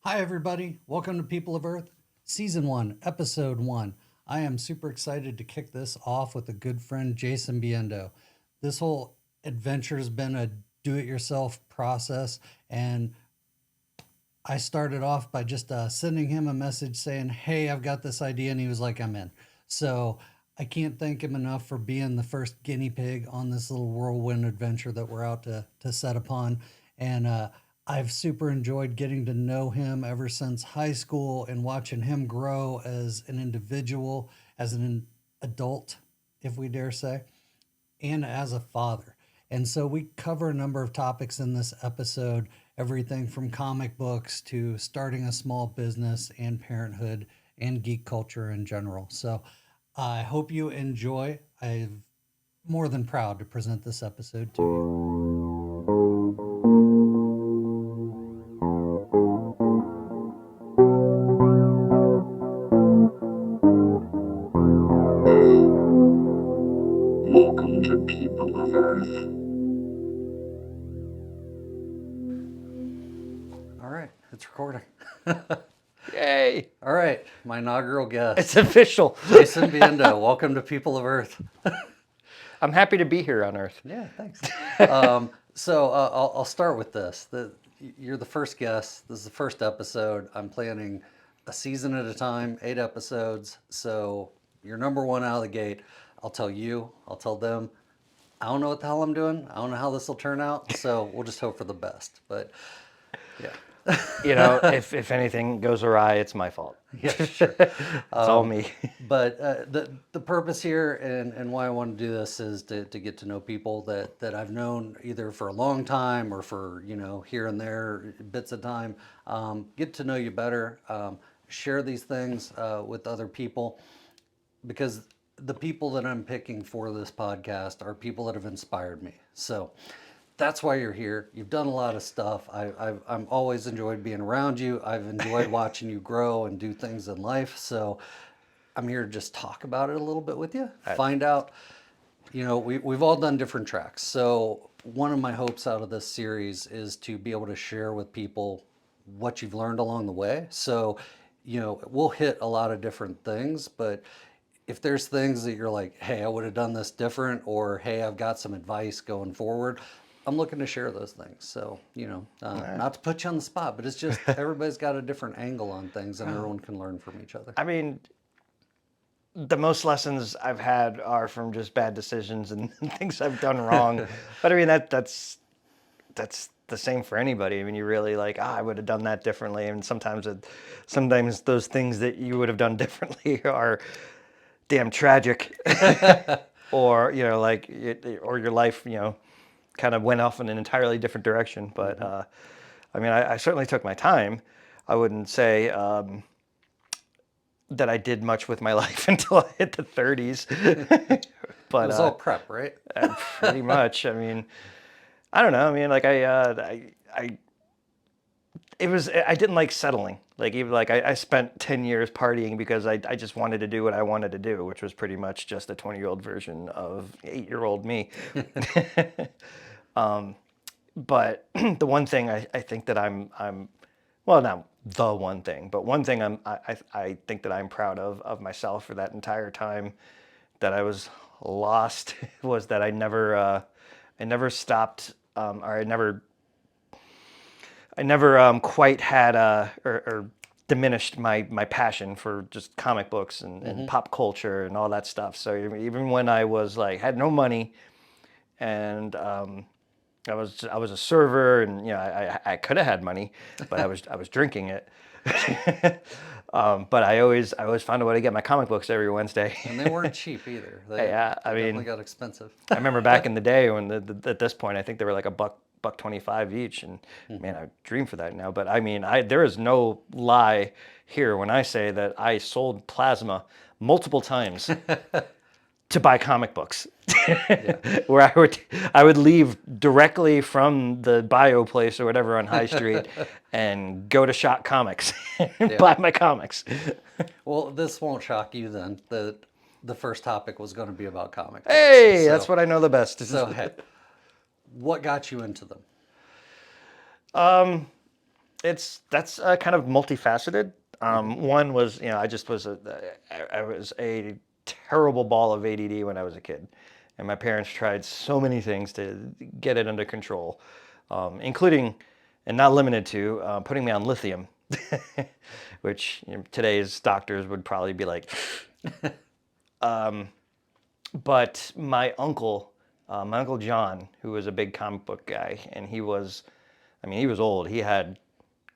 Hi, everybody. Welcome to People of Earth, Season 1, Episode 1. I am super excited to kick this off with a good friend, Jason Biundo. This whole adventure has been a do it yourself process, and I started off by just sending him a message saying, "Hey, I've got this idea," and he was like, "I'm in." So I can't thank him enough for being the first guinea pig on this little whirlwind adventure that we're out to set upon. And I've super enjoyed getting to know him ever since high school and watching him grow as an individual, as an adult, if we dare say, and as a father. And so we cover a number of topics in this episode, everything from comic books to starting a small business and parenthood and geek culture in general. So I hope you enjoy. I'm more than proud to present this episode to you. Welcome to People of Earth. All right, it's recording. Yay! All right, my inaugural guest, It's official. Jason Biundo. Welcome to People of Earth. I'm happy to be here on Earth. Yeah, thanks. I'll start with this. You're the first guest. This is the first episode. I'm planning a season at a time, 8 episodes. So you're number one out of the gate. I'll tell you, I'll tell them. I don't know what the hell I'm doing. I don't know how this will turn out. So we'll just hope for the best. But yeah. You know, if anything goes awry, it's my fault. Yeah, sure. It's all me. But the purpose here and why I want to do this is to get to know people that I've known either for a long time or for, here and there, bits of time. Get to know you better. Share these things with other people because the people that I'm picking for this podcast are people that have inspired me. So that's why you're here. You've done a lot of stuff. I'm always enjoyed being around you. I've enjoyed watching you grow and do things in life. So I'm here to just talk about it a little bit with you. Find out, we've all done different tracks. So one of my hopes out of this series is to be able to share with people what you've learned along the way. So, we'll hit a lot of different things, but if there's things that you're like, hey, I would have done this different, or hey, I've got some advice going forward, I'm looking to share those things. So, not to put you on the spot, but it's just everybody's got a different angle on things and everyone can learn from each other. I mean, the most lessons I've had are from just bad decisions and things I've done wrong. But I mean, that's the same for anybody. I mean, you really like, I would have done that differently. And sometimes those things that you would have done differently are damn tragic. Or, or your life, kind of went off in an entirely different direction. But I mean, I certainly took my time. I wouldn't say that I did much with my life until I hit the 30s. But It was all prep, right? pretty much. I mean, I don't know. I mean, like I didn't like settling. Like even like I spent 10 years partying because I just wanted to do what I wanted to do, which was pretty much just a 20-year-old version of 8-year-old me. But the one thing I think that I'm well, not the one thing, but one thing I think that I'm proud of myself for that entire time that I was lost was that I never stopped, or I never quite had or diminished my passion for just comic books and pop culture and all that stuff. So even when I was like had no money and I was a server, and I could have had money, but I was drinking it. But I always found a way to get my comic books every Wednesday. And they weren't cheap either. They definitely got expensive. I remember back in the day when at this point I think they were like a buck 25 each, and man, I dream for that now. But I mean, there is no lie here when I say that I sold plasma multiple times to buy comic books. Where I would leave directly from the bio place or whatever on High Street and go to Shop Comics and buy my comics. Well, this won't shock you then that the first topic was going to be about comic books. Hey, that's what I know the best. So, hey, what got you into them? That's kind of multifaceted. One was, I was a terrible ball of ADD when I was a kid, and my parents tried so many things to get it under control, including, and not limited to, putting me on lithium, which today's doctors would probably be like. But my uncle John, who was a big comic book guy, and he was old. He had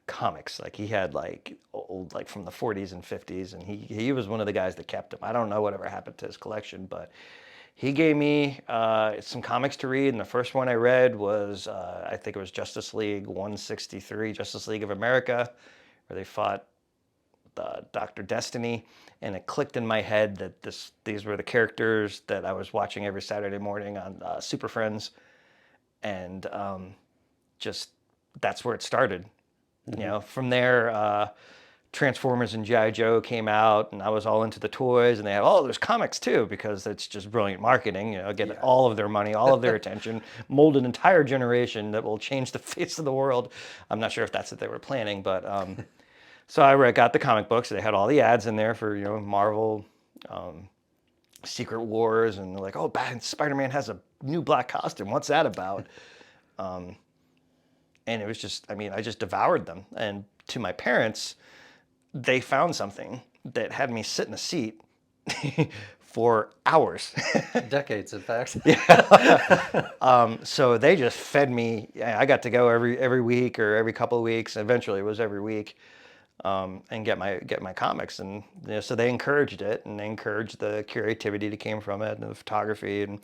comics. Like he had like old, like from the 40s and 50s, and he was one of the guys that kept them. I don't know whatever happened to his collection, but he gave me some comics to read, and the first one I read was I think it was Justice League 163, Justice League of America, where they fought Dr. Destiny, and it clicked in my head that these were the characters that I was watching every Saturday morning on Super Friends, and just that's where it started. From there, Transformers and G.I. Joe came out, and I was all into the toys, and they have, there's comics too, because it's just brilliant marketing, get all of their money, all of their attention, mold an entire generation that will change the face of the world. I'm not sure if that's what they were planning, but so I got the comic books. They had all the ads in there for, Marvel, Secret Wars, and they're like, oh, Spider-Man has a new black costume. What's that about? And it was just, I just devoured them. And to my parents, they found something that had me sit in a seat for hours. Decades, in fact. So they just fed me. I got to go every week or every couple of weeks. Eventually, it was every week, and get my comics. And so they encouraged it, and they encouraged the creativity that came from it, and the photography. And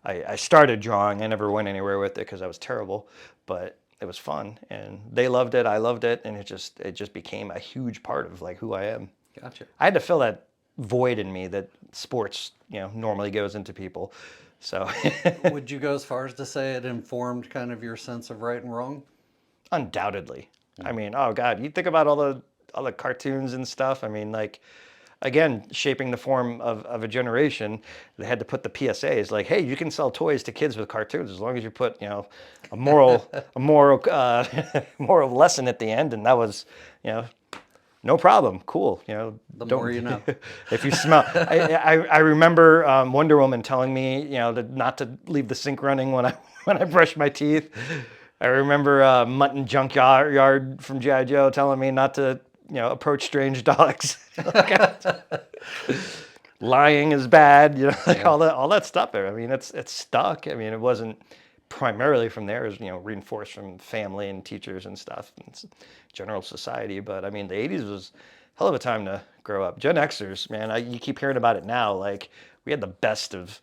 I started drawing. I never went anywhere with it because I was terrible, but it was fun, and they loved it. I loved it, and it just became a huge part of like who I am. Gotcha. I had to fill that void in me that sports, normally goes into people. So Would you go as far as to say it informed kind of your sense of right and wrong? undoubtedly. Oh God, you think about all the cartoons and stuff. Like, again, shaping the form of a generation. They had to put the PSAs like, hey, you can sell toys to kids with cartoons as long as you put, a moral moral lesson at the end, and that was, no problem. Cool. The more you know. If you smell, I remember Wonder Woman telling me, not to leave the sink running when I brush my teeth. I remember Mutton Junkyard from G.I. Joe telling me not to, approach strange dogs. Lying is bad. All that stuff. It's stuck. It wasn't primarily from there. It was, reinforced from family and teachers and stuff, and general society. But the '80s was a hell of a time to grow up. Gen Xers, man, you keep hearing about it now. Like we had the best of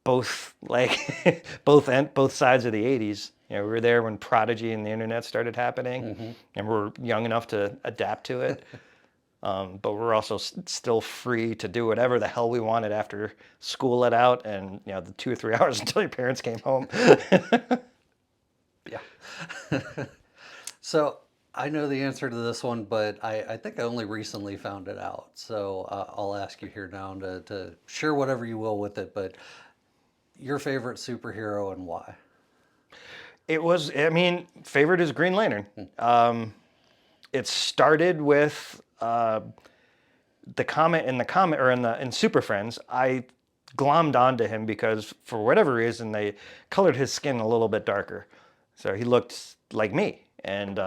both, like both sides of the '80s. We were there when Prodigy and the internet started happening, and we're young enough to adapt to it. But we're also still free to do whatever the hell we wanted after school let out, and the 2 or 3 hours until your parents came home. Yeah. So I know the answer to this one, but I think I only recently found it out. So I'll ask you here now to share whatever you will with it, but your favorite superhero and why? It was, favorite is Green Lantern. It started with in Super Friends. I glommed onto him because for whatever reason they colored his skin a little bit darker, so he looked like me. And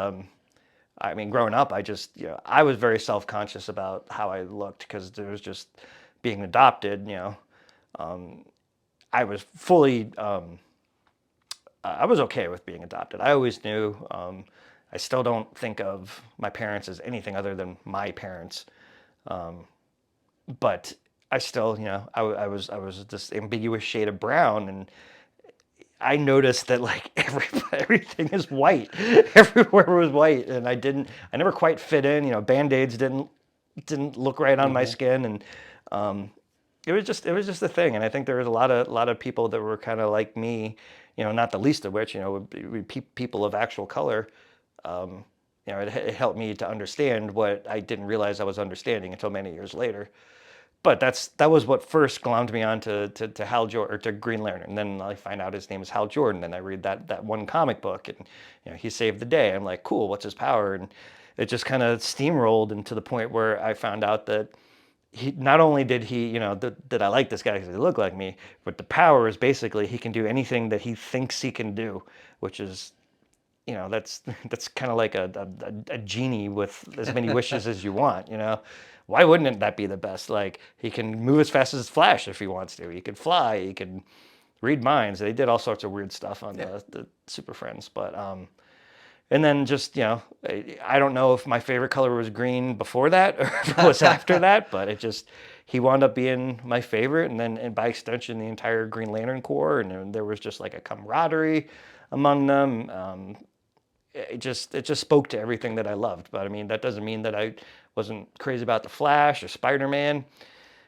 growing up, I was very self-conscious about how I looked because there was just being adopted. I was fully. I was okay with being adopted. I always knew. I still don't think of my parents as anything other than my parents. But I still, I was this ambiguous shade of brown, and I noticed that like everything is white. Everywhere was white, and I never quite fit in. Band-Aids didn't look right on my skin, and it was just a thing. And I think there was a lot of people that were kind of like me. Not the least of which, would be people of actual color. It helped me to understand what I didn't realize I was understanding until many years later. but that was what first glommed me on to Hal Jordan, or to Green Lantern. And then I find out his name is Hal Jordan, and I read that one comic book, and he saved the day. I'm like, cool, what's his power? And it just kind of steamrolled, and to the point where I found out that he not only did he, that I like this guy because he looked like me, but the power is basically he can do anything that he thinks he can do, which is, that's kind of like a genie with as many wishes as you want. Why wouldn't that be the best? Like, he can move as fast as Flash if he wants to. He can fly. He can read minds. They did all sorts of weird stuff on the Super Friends, but and then just, I don't know if my favorite color was green before that or if it was after that, but he wound up being my favorite. And then, and by extension, the entire Green Lantern Corps. And then there was just like a camaraderie among them. It just spoke to everything that I loved. But I mean, that doesn't mean that I wasn't crazy about the Flash or Spider-Man.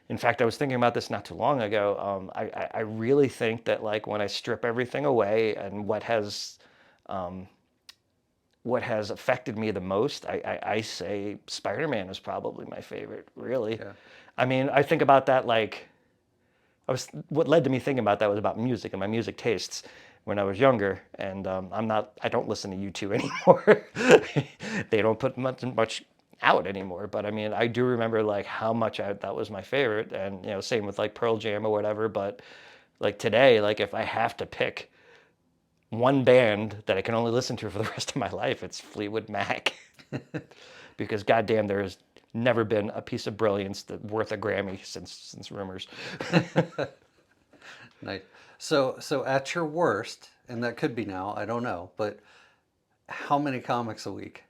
In fact, I was thinking about this not too long ago. I really think that, like, when I strip everything away and what has affected me the most, I say Spider-Man is probably my favorite, really. Yeah. I mean, I think about that, like, what led to me thinking about that was about music and my music tastes when I was younger. And I don't listen to U2 anymore. They don't put much out anymore. But I mean, I do remember, like, how much that was my favorite. And, same with, like, Pearl Jam or whatever. But, like, today, like, if I have to pick one band that I can only listen to for the rest of my life, it's Fleetwood Mac. Because goddamn, there's never been a piece of brilliance that worth a Grammy since Rumors. Nice. So at your worst, and that could be now, I don't know, but how many comics a week?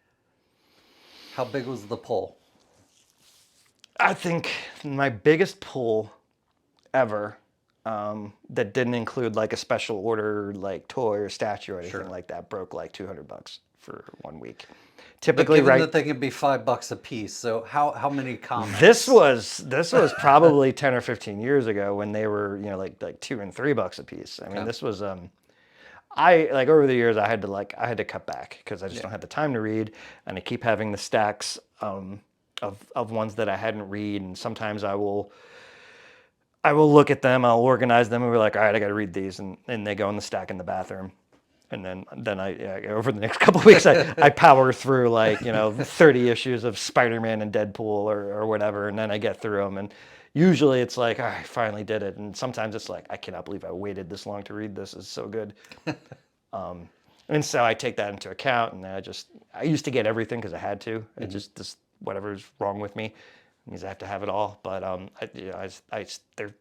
How big was the pull? I think my biggest pull ever, that didn't include like a special order like toy or statue or anything like that, broke like $200 for 1 week. But Typically, given right. that they can be $5 a piece, so how many comics? This was probably 10 or 15 years ago when they were, like $2 and $3 a piece. I mean, Okay. this was I, like, over the years I had to cut back because I just don't have the time to read, and I keep having the stacks of ones that I hadn't read, and sometimes I will look at them, I'll organize them, and we're like, all right, I got to read these, and they go in the stack in the bathroom. And then over the next couple of weeks, I power through, like, 30 issues of Spider-Man and Deadpool or whatever, and then I get through them. And usually it's like, I finally did it. And sometimes it's like, I cannot believe I waited this long to read this. It's so good. And so I take that into account, and I used to get everything because I had to. It just whatever's wrong with me means I have to have it all. But they're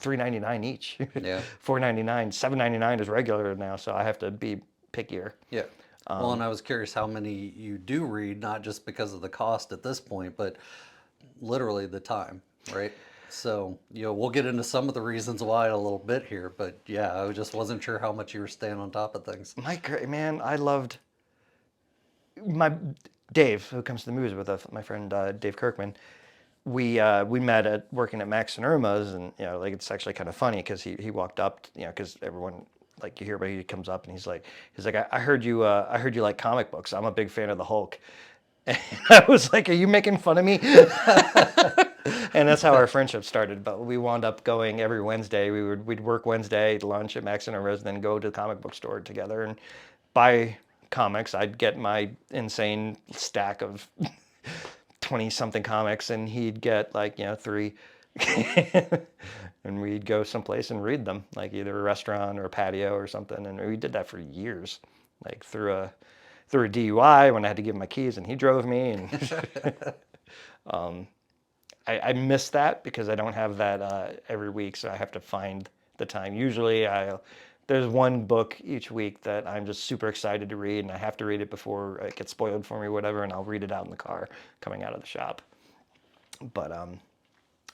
$3.99 each. Yeah. $4.99, $7.99 is regular now, so I have to be pickier. Yeah. Well, and I was curious how many you do read, not just because of the cost at this point, but literally the time, right? So, we'll get into some of the reasons why in a little bit here, but yeah, I just wasn't sure how much you were staying on top of things. Man, I loved my Dave, who comes to the movies with us, my friend Dave Kirkman. We met at working at Max and Irma's, and like, it's actually kind of funny because he walked up, because everyone, like, you hear about, he comes up and he's like, I heard you like comic books. I'm a big fan of the Hulk. And I was like, are you making fun of me? And that's how our friendship started. But we wound up going every Wednesday. We'd work Wednesday, lunch at Max and Irma's, then go to the comic book store together and buy comics. I'd get my insane stack of 20 something comics, and he'd get, like, 3. And we'd go someplace and read them, like either a restaurant or a patio or something. And we did that for years, like through a DUI when I had to give him my keys and he drove me. And I miss that because I don't have that every week, so I have to find the time. Usually there's one book each week that I'm just super excited to read, and I have to read it before it gets spoiled for me or whatever, and I'll read it out in the car coming out of the shop. But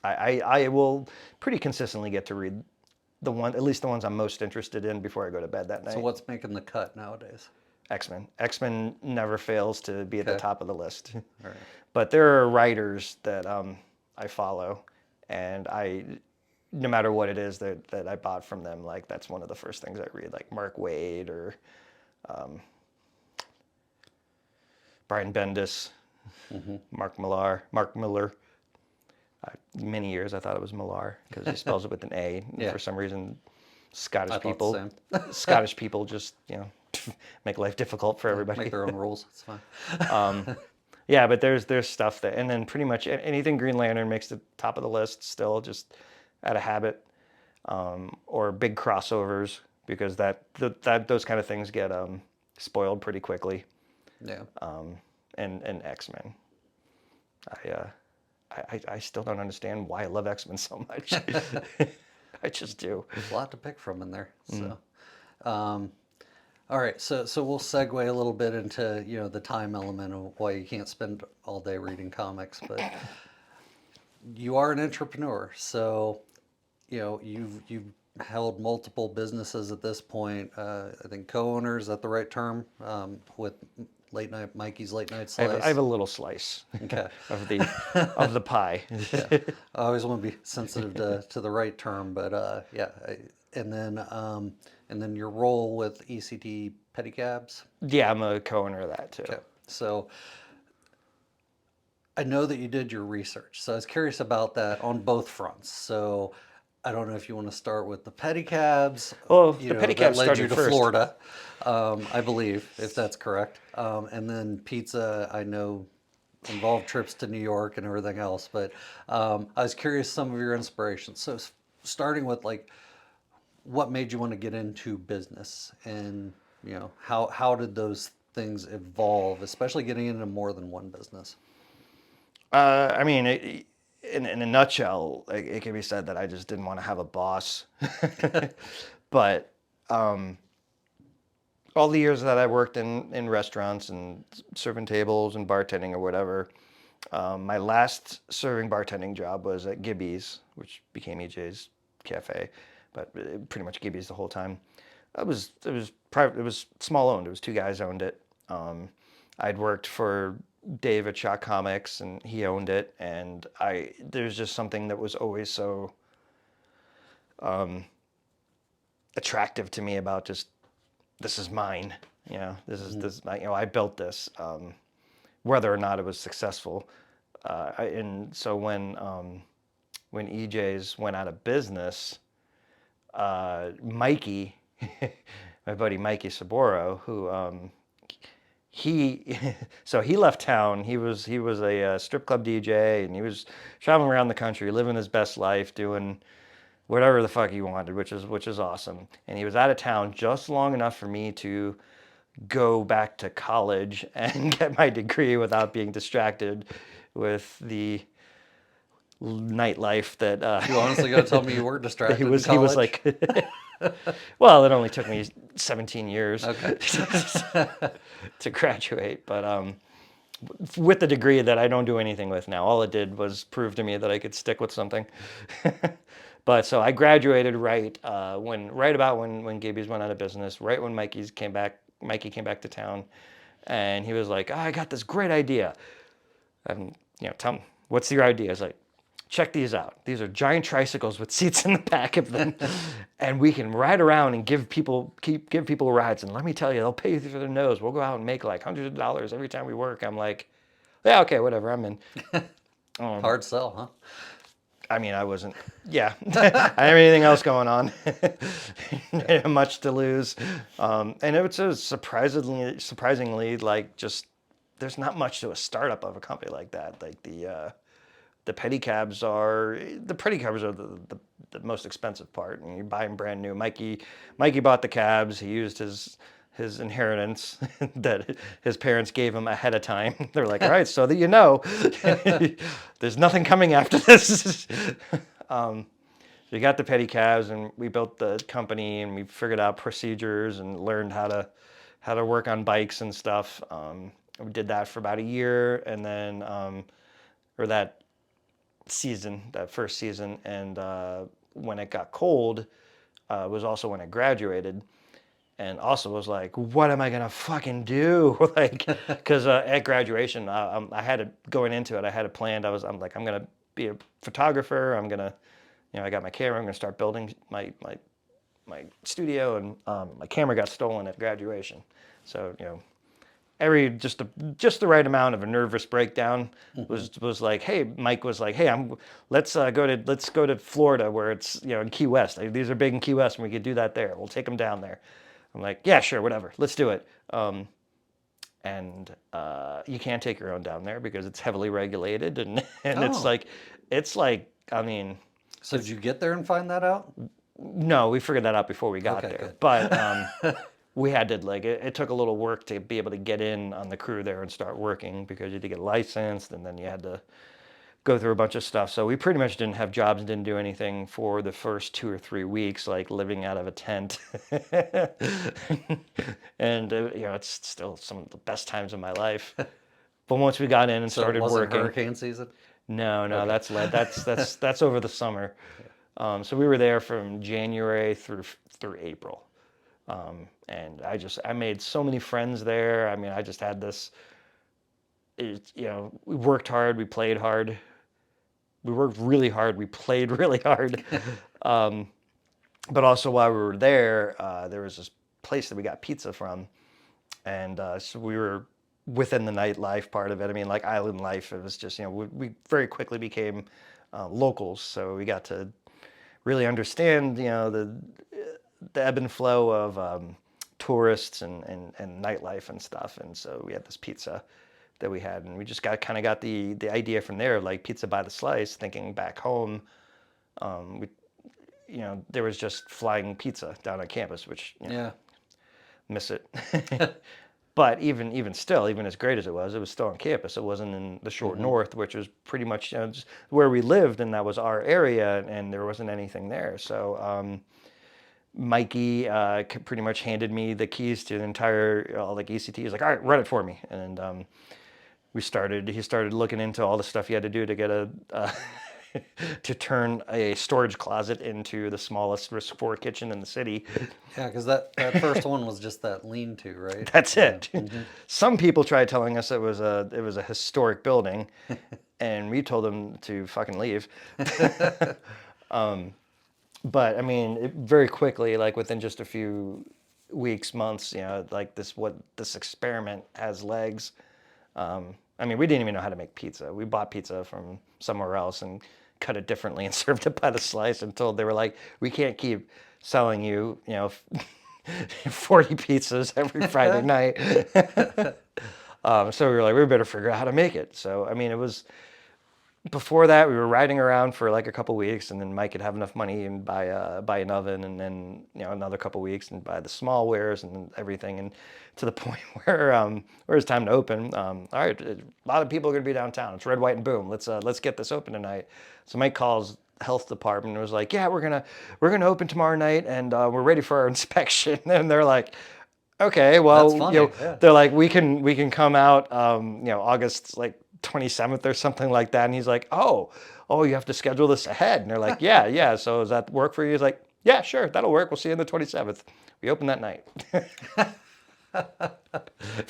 I will pretty consistently get to read at least the ones I'm most interested in before I go to bed that night. So what's making the cut nowadays? X-Men. X-Men never fails to be at the top of the list. All right. But there are writers that I follow, and no matter what it is that I bought from them, like, that's one of the first things I read, like Mark Waid or Brian Bendis, Mark Millar. Many years I thought it was Millar because he spells it with an A. And Yeah. for some reason, I thought the same. Scottish people just, make life difficult for everybody. Make their own rules. It's fine. Yeah, but there's stuff that, and then pretty much anything Green Lantern makes the top of the list still, just out of habit, or big crossovers, because that those kind of things get spoiled pretty quickly. Yeah. And X-Men. I still don't understand why I love X-Men so much. I just do. There's a lot to pick from in there. So, all right. So we'll segue a little bit into the time element of why you can't spend all day reading comics, but you are an entrepreneur. So you've held multiple businesses at this point. I think co-owners, is that the right term? With Mikey's Late Night Slice. I have a little slice Okay. of the pie. Yeah. I always want to be sensitive to the right term, but yeah. And then your role with ECT Pedicabs. Yeah, I'm a co-owner of that too. Okay. So I know that you did your research, so I was curious about that on both fronts. So I don't know if you want to start with the pedicabs. Well, the pedicabs that led you started to first. Florida, I believe, if that's correct. And then pizza, I know, involved trips to New York and everything else. But I was curious some of your inspirations. So starting with what made you want to get into business, and how did those things evolve, especially getting into more than one business? I mean, in a nutshell, it can be said that I just didn't want to have a boss. But all the years that I worked in restaurants and serving tables and bartending or whatever, my last serving bartending job was at Gibby's, which became EJ's Cafe, but pretty much Gibby's the whole time. It was private. It was small owned. It was two guys owned it. I'd worked for Dave at Shot Comics, and he owned it. And there's just something that was always so attractive to me about just, this is mine. I built this, whether or not it was successful. And so when EJ's went out of business, Mikey, my buddy Mikey Saboro, who he left town. He was a strip club DJ, and he was traveling around the country, living his best life, doing whatever the fuck he wanted, which is awesome. And he was out of town just long enough for me to go back to college and get my degree without being distracted with the nightlife that You honestly got to tell me you weren't distracted. he was in college? like well, it only took me 17 years Okay. to graduate, but with the degree that I don't do anything with now. All it did was prove to me that I could stick with something. But so I graduated right about when Gibby's went out of business, right when Mikey came back to town, and he was like, I got this great idea. And tell him, what's your idea? It's like, check these out. These are giant tricycles with seats in the back of them, and we can ride around and give people rides. And let me tell you, they'll pay you through their nose. We'll go out and make like hundreds of dollars every time we work. I'm like, yeah, okay, whatever, I'm in. Hard sell, huh? I mean, I wasn't. Yeah, I didn't have anything else going on. Much to lose, and it was surprisingly like just there's not much to a startup of a company like that. Like the pedicabs are the most expensive part, and you buy them brand new. Mikey bought the cabs. He used his inheritance that his parents gave him ahead of time. They're like, all right, so that you know, there's nothing coming after this. So we got the pedicabs, and we built the company, and we figured out procedures and learned how to work on bikes and stuff. We did that for about a year, and then that first season, and when it got cold, was also when I graduated. And also was like, what am I gonna fucking do? Like, because at graduation, I had it going into it. I had it planned. I'm like, I'm gonna be a photographer. I'm gonna, I got my camera. I'm gonna start building my studio. And my camera got stolen at graduation. So just the right amount of a nervous breakdown was like, hey, Mike was like, hey, let's go to Florida where it's, you know, in Key West. Like, these are big in Key West, and we could do that there. We'll take them down there. I'm like, yeah, sure, whatever, let's do it. And you can't take your own down there because it's heavily regulated, and Oh, it's like, I mean, so did you get there and find that out? no, we figured that out before we got Okay, there, good. but we had to like it took a little work to be able to get in on the crew there and start working because you had to get licensed and then you had to go through a bunch of stuff. So we pretty much didn't have jobs and didn't do anything for the first 2 or 3 weeks, like living out of a tent. And you know, it's still some of the best times of my life. But once we got in and So it started wasn't working, hurricane season? no, Okay. that's over the summer. So we were there from January through April. And I made so many friends there. I mean, I just had this, you know, we worked hard, we played hard, we worked really hard, we played really hard. But also while we were there, there was this place that we got pizza from, and so we were within the nightlife part of it. I mean, like island life. It was just, you know, we very quickly became locals, so we got to really understand, you know, the ebb and flow of tourists and nightlife and stuff. And so we had this pizza that we had, and we just kind of got the idea from there, like pizza by the slice. Thinking back home, we, you know, there was just flying pizza down on campus, which, you know, Yeah. miss it. But even still, even as great as it was still on campus. It wasn't in the short Hmm. north, which was pretty much, you know, just where we lived, and that was our area, and there wasn't anything there. So Mikey pretty much handed me the keys to the entire like ECT. He's like, all right, run it for me, and he started looking into all the stuff he had to do to get to turn a storage closet into the smallest risk 4 kitchen in the city. Yeah, because that first one was just that lean-to, right? That's Yeah. it. Hmm. Some people tried telling us it was a historic building, and we told them to fucking leave. But I mean, very quickly, like within just a few weeks, months, you know, like this experiment has legs. I mean, we didn't even know how to make pizza. We bought pizza from somewhere else and cut it differently and served it by the slice until they were like, we can't keep selling you, you know, 40 pizzas every Friday night. So we were like, we better figure out how to make it. So, I mean, it was before that, we were riding around for like a couple weeks, and then Mike could have enough money and buy an oven, and then, you know, another couple weeks and buy the small wares and everything, and to the point where it's time to open. All right, a lot of people are gonna be downtown. It's red, white, and boom. Let's get this open tonight. So Mike calls health department and was like, yeah, we're gonna open tomorrow night, and we're ready for our inspection. And they're like, okay, That's well, you funny. know, Yeah. they're like, we can come out, you know, August like 27th or something like that. And he's like, oh, you have to schedule this ahead. And they're like, yeah. So does that work for you? He's like, yeah, sure, that'll work. We'll see you on the 27th. We opened that night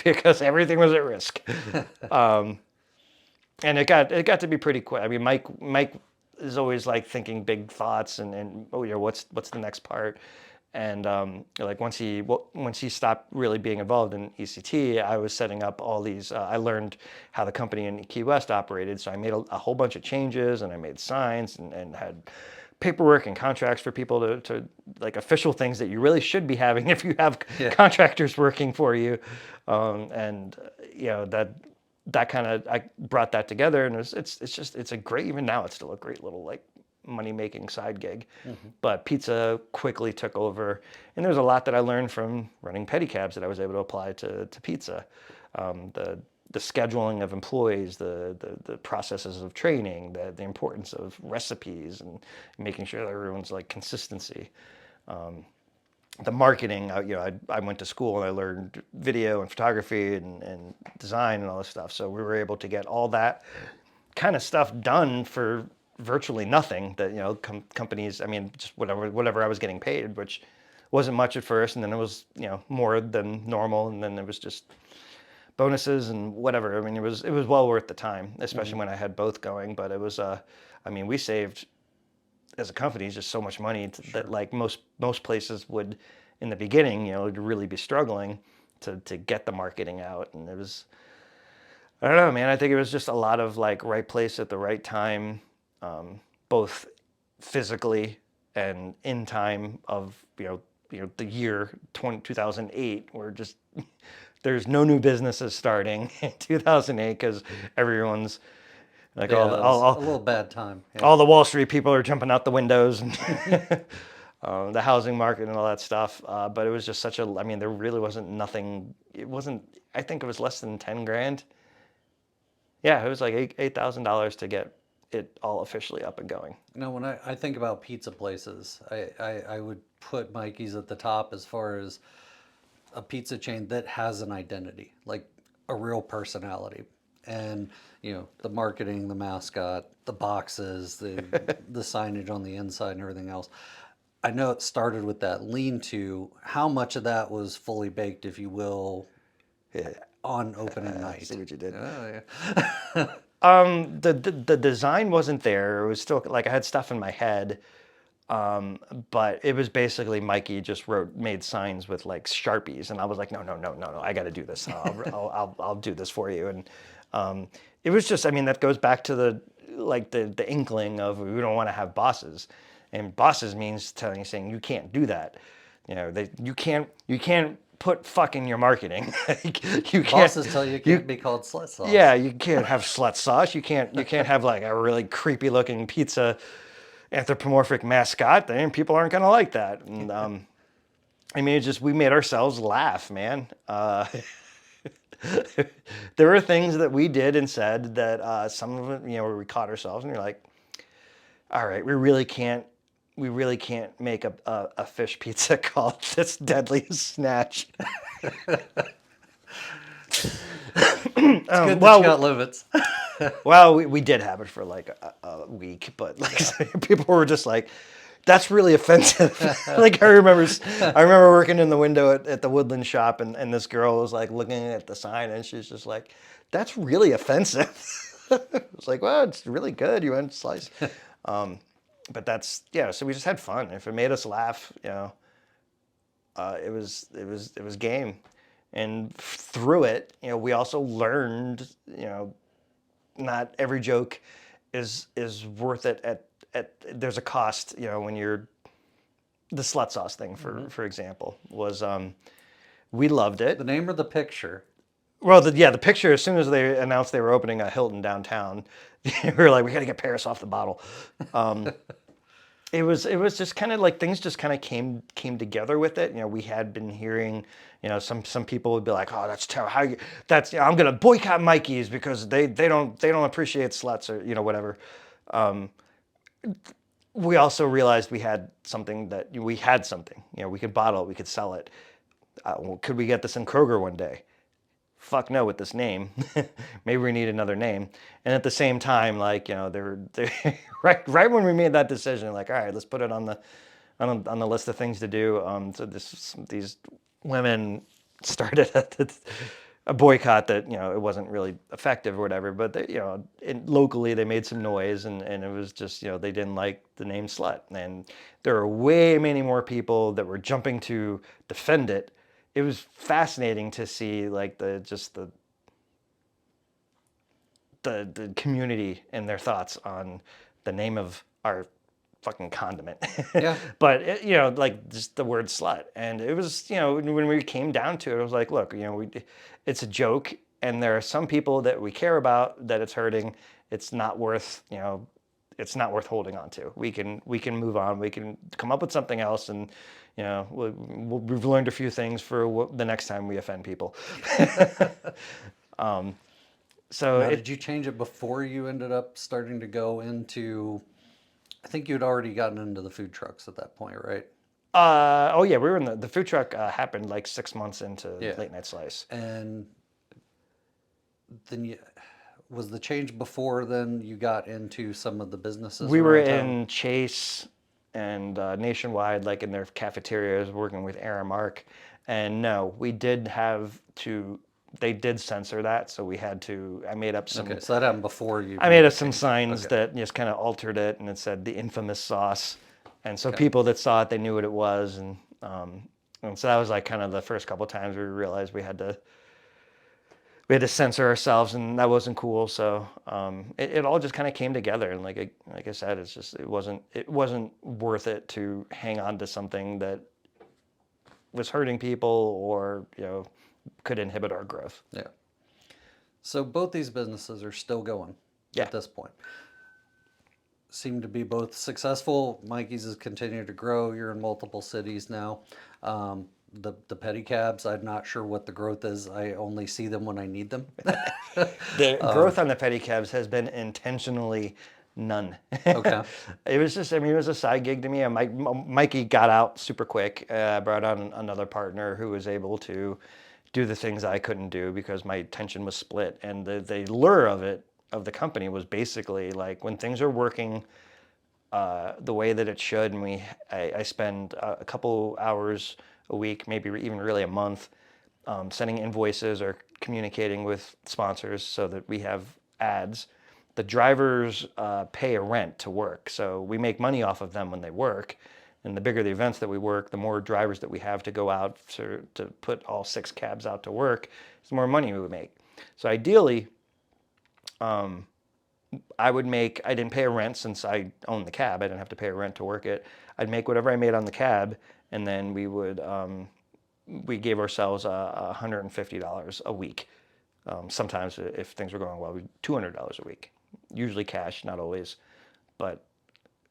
because everything was at risk. And it got to be pretty quick. I mean, Mike is always like thinking big thoughts and oh, you know, what's the next part. And like once he stopped really being involved in ECT, I was setting up all these. I learned how the company in Key West operated, so I made a whole bunch of changes, and I made signs and had paperwork and contracts for people to like official things that you really should be having if you have Yeah. contractors working for you. And you know, that kind of, I brought that together, and it's a great, even now it's still a great little like money making side gig. Hmm. But pizza quickly took over, and there's a lot that I learned from running pedicabs that I was able to apply to pizza. The scheduling of employees, the processes of training, the importance of recipes, and making sure that everyone's like consistency. The marketing, you know, I went to school and I learned video and photography and design and all this stuff. So we were able to get all that kind of stuff done for virtually nothing. That, you know, companies, I mean, just whatever I was getting paid, which wasn't much at first, and then it was, you know, more than normal, and then it was just bonuses and whatever. I mean, it was well worth the time, especially Hmm. when I had both going. But it was, I mean, we saved as a company just so much money that Sure. like most places would in the beginning, you know, really be struggling. to get the marketing out. And it was, I don't know, man. I think it was just a lot of like right place at the right time, both physically and in time of the year 2008, where just there's no new businesses starting in 2008 because everyone's like Yeah, it was a little bad time. Yeah. all the Wall Street people are jumping out the windows and the housing market and all that stuff. But it was just such a, I mean, there really wasn't nothing. It wasn't, I think it was less than 10 grand. Yeah, it was like $8,000 to get it all officially up and going. When I think about pizza places, I would put Mikey's at the top as far as a pizza chain that has an identity, like a real personality. And, the marketing, the mascot, the boxes, the signage on the inside and everything else. I know it started with that lean-to. How much of that was fully baked, if you will, on opening I night? see what you did. Oh, yeah. The design wasn't there. It was still like I had stuff in my head, but it was basically Mikey just made signs with like Sharpies, and I was like, no, I got to do this. I'll do this for you. And it was just, I mean, that goes back to the inkling of we don't want to have bosses, and bosses means saying you can't do that. You can't put fuck in your marketing. You can't. Bosses tell you it can't be called slut sauce. Yeah, you can't have slut sauce. You can't have like a really creepy looking pizza anthropomorphic mascot. Then people aren't gonna like that. And I mean, we made ourselves laugh, man. There were things that we did and said that some of it, where we caught ourselves, and you're like, all right, we really can't make a fish pizza called this deadly snatch. It's good that you got limits. Well, we did have it for like a week, but like people were just like, "That's really offensive." Like I remember working in the window at the Woodland shop, and this girl was like looking at the sign, and she's just like, "That's really offensive." I was like, "Well, it's really good. You want to slice?" But that's So we just had fun. If it made us laugh, it was game. And through it, we also learned, not every joke is worth it at there's a cost, when you're the slut sauce thing for example was we loved it. The name of the picture. Well, the picture, as soon as they announced they were opening a Hilton downtown, we were like, we got to get Paris off the bottle. It was just kind of like things just kind of came together with it. We had been hearing, some people would be like, oh, that's terrible. I'm gonna boycott Mikey's because they don't appreciate sluts or whatever. We also realized we had something. We could bottle it, we could sell it. Could we get this in Kroger one day? Fuck no with this name. Maybe we need another name. And at the same time, like, they're right when we made that decision, like, all right, let's put it on the list of things to do. So these women started a boycott that, it wasn't really effective or whatever, but they, locally they made some noise, and it was just, they didn't like the name slut. And there are way many more people that were jumping to defend it. It was fascinating to see like the community and their thoughts on the name of our fucking condiment. Yeah. But like just the word slut, and it was when we came down to it, it was like, look, it's a joke, and there are some people that we care about that it's hurting. It's not worth holding on to. We can move on. We can come up with something else, and we've learned a few things for the next time we offend people. So Now, did you change it before you ended up starting to go into? I think you'd already gotten into the food trucks at that point, right? Oh yeah, we were in the food truck. Happened like 6 months into Late Night Slice. And then was the change before then you got into some of the businesses? We were around town? in Chase and Nationwide, like in their cafeterias, working with Aramark. And no, we did have to. They did censor that, so we had to. I made up some. Okay, so that happened before you. I made up some signs that just kind of altered it, and it said the infamous sauce. And so people that saw it, they knew what it was, and And so that was like kind of the first couple times we realized we had to censor ourselves, and that wasn't cool. So it all just kind of came together, and like I said, it wasn't worth it to hang on to something that was hurting people or could inhibit our growth. Yeah. So both these businesses are still going Yeah. at this point. Seem to be both successful. Mikey's has continued to grow. You're in multiple cities now. The pedicabs, I'm not sure what the growth is. I only see them when I need them. The growth on the pedicabs has been intentionally none. Okay. It was just, I mean, it was a side gig to me. And Mikey got out super quick. I brought on another partner who was able to do the things I couldn't do because my attention was split. And the lure of the company was basically like when things are working the way that it should, and I spend a couple hours a week, maybe even really a month, sending invoices or communicating with sponsors so that we have ads. The drivers pay a rent to work, so we make money off of them when they work. And the bigger the events that we work, the more drivers that we have to go out to put all 6 cabs out to work, the more money we would make. So ideally, I didn't pay a rent since I owned the cab. I didn't have to pay a rent to work it. I'd make whatever I made on the cab, and then we gave ourselves $150 a week. Sometimes if things were going well, $200 a week. Usually cash, not always, but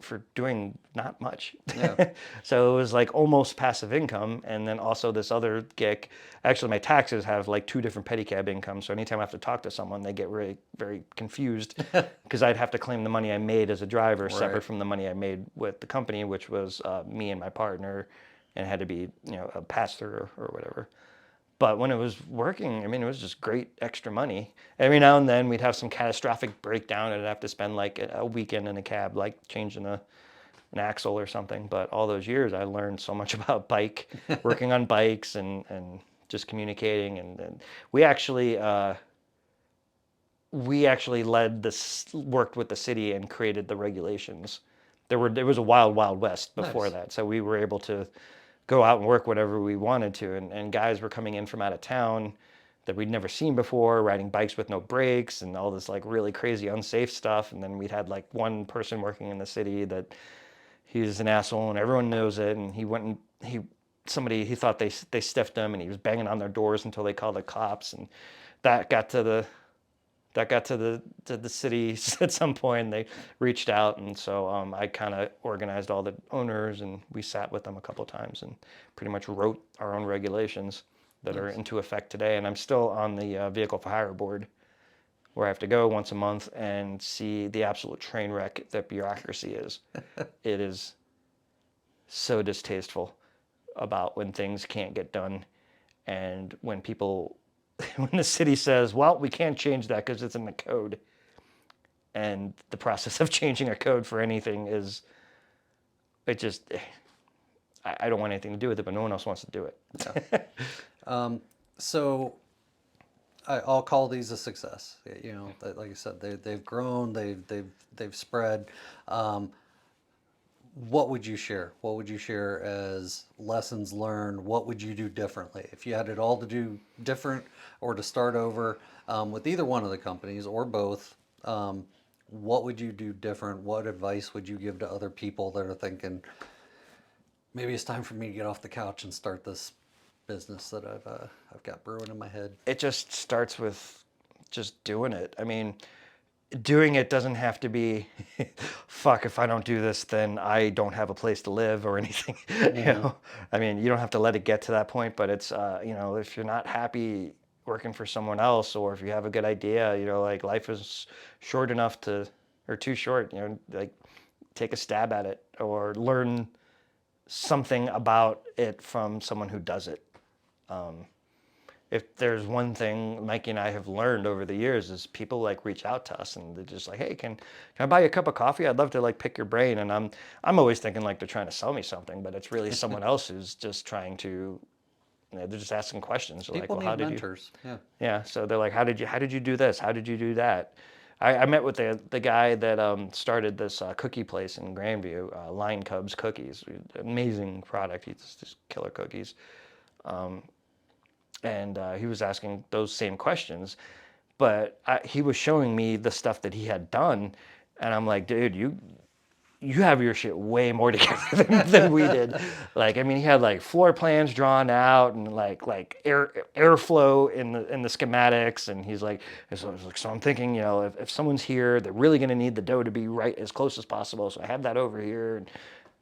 for doing not much. Yeah. So it was like almost passive income. And then also this other gig, actually my taxes have like 2 different pedicab incomes. So anytime I have to talk to someone, they get really very confused because I'd have to claim the money I made as a driver separate from the money I made with the company, which was me and my partner, and had to be, a pass-through or whatever. But when it was working, I mean, it was just great extra money. Every now and then we'd have some catastrophic breakdown and I'd have to spend like a weekend in a cab, like changing an axle or something. But all those years I learned so much about working on bikes and just communicating. And we actually worked with the city and created the regulations. There was a wild, wild west before Nice. that. So we were able to go out and work whatever we wanted to. And guys were coming in from out of town that we'd never seen before, riding bikes with no brakes and all this like really crazy unsafe stuff. And then we'd had like one person working in the city that he was an asshole and everyone knows it. And he went and he thought they stiffed him and he was banging on their doors until they called the cops. And that got to the city at some point. They reached out, and so I kind of organized all the owners, and we sat with them a couple times and pretty much wrote our own regulations that are into effect today. And I'm still on the vehicle for hire board, where I have to go once a month and see the absolute train wreck that bureaucracy is. It is so distasteful about when things can't get done, and when the city says, well, we can't change that because it's in the code. And the process of changing a code for anything I don't want anything to do with it, but no one else wants to do it. So I'll call these a success. Like I said, they've grown, they've spread. What would you share? What would you share as lessons learned? What would you do differently if you had it all to do different or to start over with either one of the companies or both? What would you do different? What advice would you give to other people that are thinking, maybe it's time for me to get off the couch and start this business that I've got brewing in my head? It just starts with just doing it. I mean, doing it doesn't have to be, fuck, if I don't do this, then I don't have a place to live or anything. I mean, you don't have to let it get to that point, but it's, if you're not happy working for someone else, or if you have a good idea, like life is short enough or too short, like take a stab at it or learn something about it from someone who does it. If there's one thing Mikey and I have learned over the years is people like reach out to us and they're just like, hey, can I buy you a cup of coffee? I'd love to like pick your brain. And I'm always thinking like they're trying to sell me something, but it's really someone else who's just trying to, they're just asking questions. They're People like, well, need mentors. Yeah. Yeah. So they're like, how did you do this? How did you do that? I met with the guy that started this cookie place in Grandview, Line Cubs Cookies. Amazing product. He's just killer cookies. and he was asking those same questions, but he was showing me the stuff that he had done, and I'm like, dude, you have your shit way more together than we did. Like, I mean, he had like floor plans drawn out and like airflow in the schematics, and he's like, so I'm thinking, if someone's here, they're really gonna need the dough to be right as close as possible. So I have that over here, and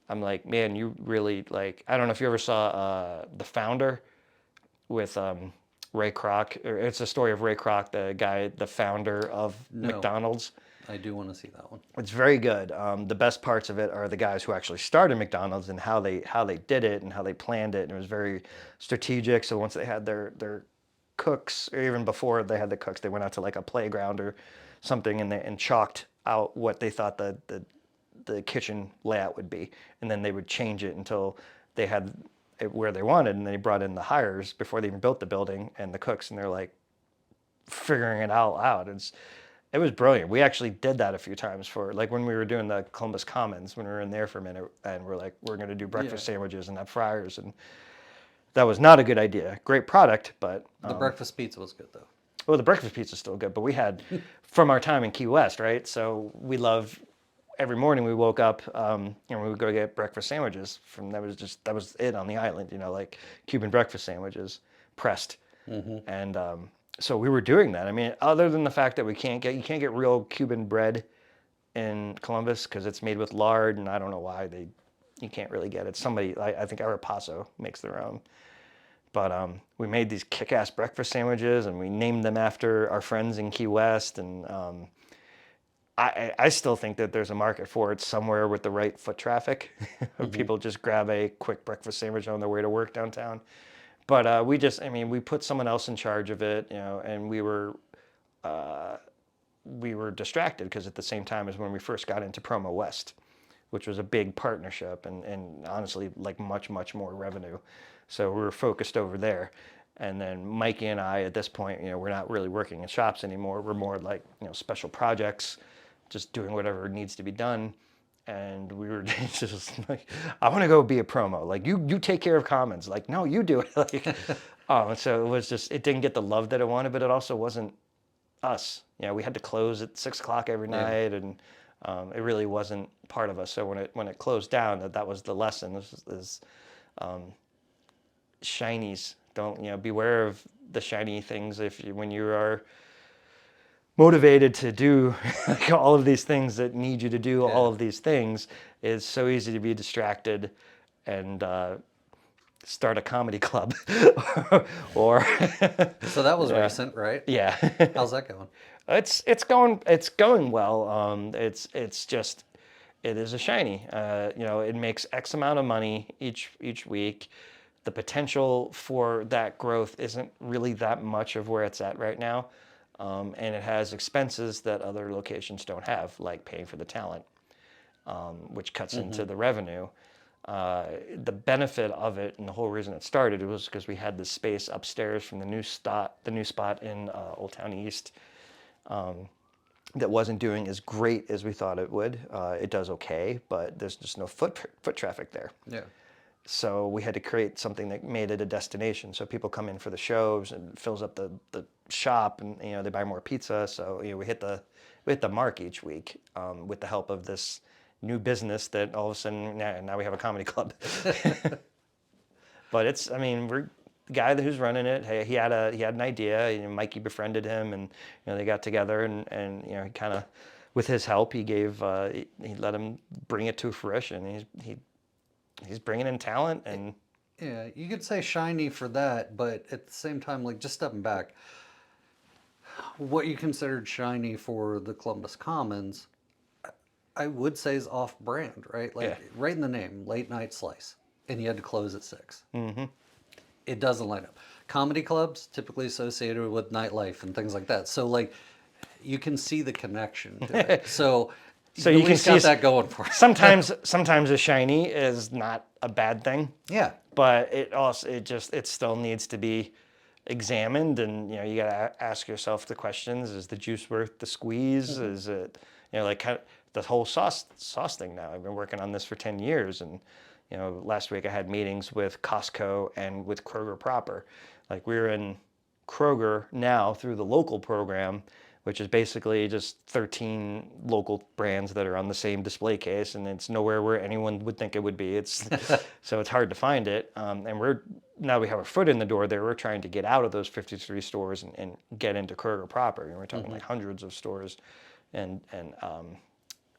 I'm like, man, you really like. I don't know if you ever saw The Founder with Ray Kroc, or it's a story of Ray Kroc, the guy, the founder of No. McDonald's. I do want to see that one. It's very good. The best parts of it are the guys who actually started McDonald's and how they did it and how they planned it. And it was very strategic. So once they had their cooks, or even before they had the cooks, they went out to like a playground or something, and chalked out what they thought the kitchen layout would be, and then they would change it until they had it where they wanted. And they brought in the hires before they even built the building and the cooks, and they're like figuring it all out. It was brilliant. We actually did that a few times for like when we were doing the Columbus Commons, when we were in there for a minute, and we're like, we're going to do breakfast sandwiches and have fryers, and that was not a good idea. Great product, but The breakfast pizza was good though. well, the breakfast pizza's still good, but we had from our time in Key West, right? So we love every morning we woke up, and we would go get breakfast sandwiches that was it on the island, like Cuban breakfast sandwiches, pressed, and so we were doing that. I mean, other than the fact that you can't get real Cuban bread in Columbus because it's made with lard, and I don't know why you can't really get it. Somebody, I think Ara Paso makes their own. But we made these kick-ass breakfast sandwiches, and we named them after our friends in Key West. And I still think that there's a market for it somewhere with the right foot traffic. People just grab a quick breakfast sandwich on their way to work downtown. But we put someone else in charge of it, and we were distracted because at the same time as when we first got into Promo West, which was a big partnership and honestly like much, much more revenue. So we were focused over there. And then Mikey and I at this point, we're not really working in shops anymore. We're more like, special projects, just doing whatever needs to be done. And we were just like, I want to go be a promo. Like, you take care of Commons. Like, no, you do it. Like, and so it was just, it didn't get the love that it wanted, but it also wasn't us. We had to close at 6 o'clock every night, and it really wasn't part of us. So when it closed down, that was the lesson. Is shinies. Don't, beware of the shiny things when you are motivated to do all of these things that need you to do all of these things. It's so easy to be distracted and start a comedy club or So that was recent, right? yeah. How's that going? It's going well. It's just, it is a shiny. It makes X amount of money each week. The potential for that growth isn't really that much of where it's at right now. And it has expenses that other locations don't have, like paying for the talent, which cuts into the revenue. The benefit of it and the whole reason it started was because we had this space upstairs from the new spot in Old Town East that wasn't doing as great as we thought it would. It does okay, but there's just no foot traffic there. Yeah. So we had to create something that made it a destination. So people come in for the shows and fills up the shop, and they buy more pizza. So we hit the mark each week with the help of this new business that all of a sudden now we have a comedy club. But we're the guy who's running it. Hey, he had an idea. Mikey befriended him, and they got together, and he kind of, with his help, he let him bring it to fruition. He's bringing in talent, and Yeah, you could say shiny for that, but at the same time, like just stepping back, what you considered shiny for the Columbus Commons, I would say is off-brand, right? Like right in the name, late night slice, and you had to close at 6. Mm-hmm. It doesn't line up. Comedy clubs typically associated with nightlife and things like that, so like you can see the connection to it. So you can see that going for it. sometimes a shiny is not a bad thing. Yeah. But it still needs to be examined, and you got to ask yourself the questions: is the juice worth the squeeze? Mm-hmm. Is it like the whole sauce thing now? I've been working on this for 10 years, and last week I had meetings with Costco and with Kroger proper. Like we're in Kroger now through the local program, which is basically just 13 local brands that are on the same display case, and it's nowhere where anyone would think it would be. So it's hard to find it. And now we have our foot in the door there. We're trying to get out of those 53 stores and get into Kroger proper. We're talking like hundreds of stores and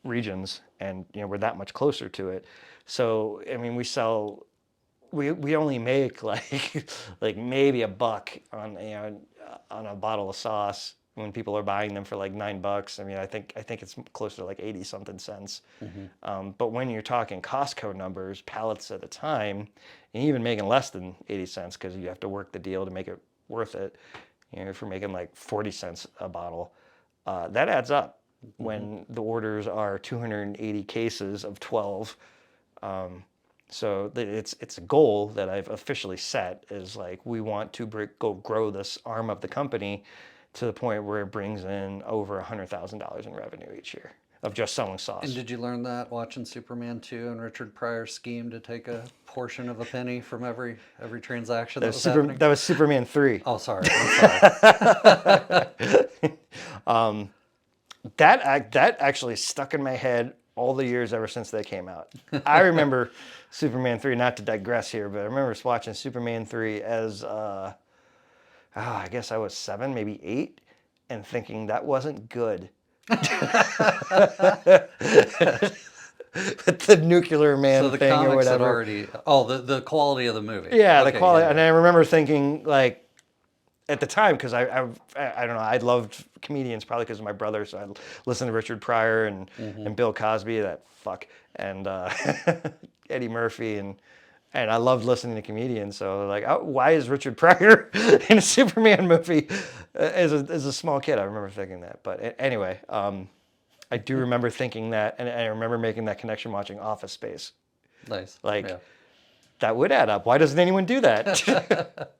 regions, and we're that much closer to it. So I mean, we only make like maybe a buck on on a bottle of sauce when people are buying them for like $9. I mean, I think it's closer to like 80 something cents. But when you're talking Costco numbers, pallets at a time, and even making less than 80 cents because you have to work the deal to make it worth it. If you're making like 40 cents a bottle, that adds up. When the orders are 280 cases of 12. So it's a goal that I've officially set, is like we want to grow this arm of the company to the point where it brings in over $100,000 in revenue each year of just selling sauce. And did you learn that watching Superman 2 and Richard Pryor's scheme to take a portion of a penny from every transaction that was happening? That was Superman 3. Oh, sorry. I'm sorry. That actually stuck in my head all the years ever since they came out. I remember Superman 3, not to digress here, but I remember watching Superman 3 as, I guess I was 7, maybe 8, and thinking that wasn't good. The nuclear man So the thing or comics had whatever. already... Oh, the quality of the movie. Yeah, Okay, the quality. yeah, And I remember thinking, like, at the time, because I don't know, I loved comedians probably because of my brother, so I listened to Richard Pryor and Bill Cosby, that fuck, and Eddie Murphy, and I loved listening to comedians. So like, why is Richard Pryor in a Superman movie as a small kid? I remember thinking that. But anyway, I do remember thinking that, and I remember making that connection watching Office Space. Nice. Like, yeah. that would add up. Why doesn't anyone do that?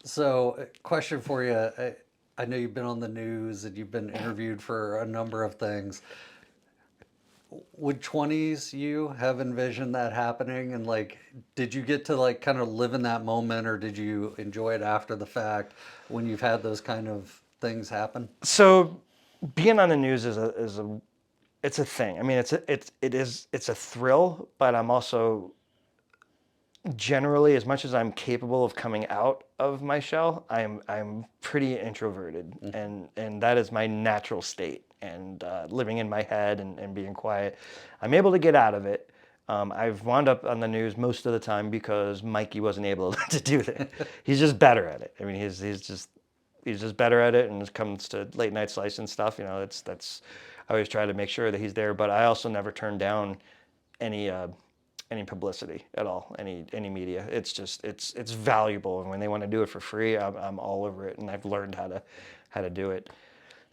So, question for you. I know you've been on the news and you've been interviewed for a number of things. Would 20s you have envisioned that happening? And like, did you get to like kind of live in that moment, or did you enjoy it after the fact when you've had those kind of things happen? So, being on the news is a thing. I mean, it's a thrill, but I'm also generally, as much as I'm capable of coming out of my shell, I'm pretty introverted, and that is my natural state. And living in my head and being quiet, I'm able to get out of it. I've wound up on the news most of the time because Mikey wasn't able to do that. He's just better at it. I mean, he's just better at it. And when it comes to late night slice and stuff, that's I always try to make sure that he's there. But I also never turn down any publicity at all, any media. It's just it's valuable, and when they want to do it for free, I'm all over it, and I've learned how to do it.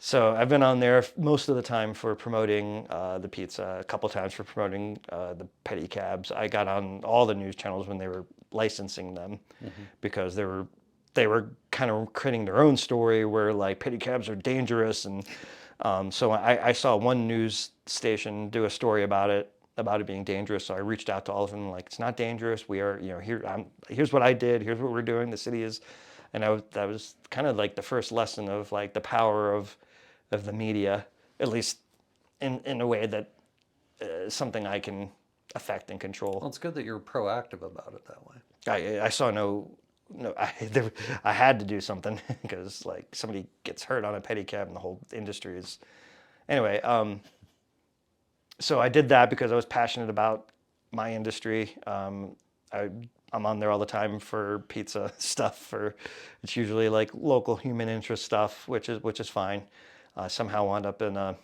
So I've been on there most of the time for promoting the pizza, a couple times for promoting the pedicabs. I got on all the news channels when they were licensing them, because they were kind of creating their own story where like pedicabs are dangerous, and so I saw one news station do a story about it being dangerous. So I reached out to all of them, like, it's not dangerous. We are, here's what I did. Here's what we're doing. The city is, and that was kind of like the first lesson of like the power of the media, at least in a way that something I can affect and control. Well, it's good that you're proactive about it that way. I saw no, I had to do something because like somebody gets hurt on a pedicab and the whole industry is, anyway. So I did that because I was passionate about my industry. I'm on there all the time for pizza stuff. It's usually like local human interest stuff, which is fine. Somehow wound up in a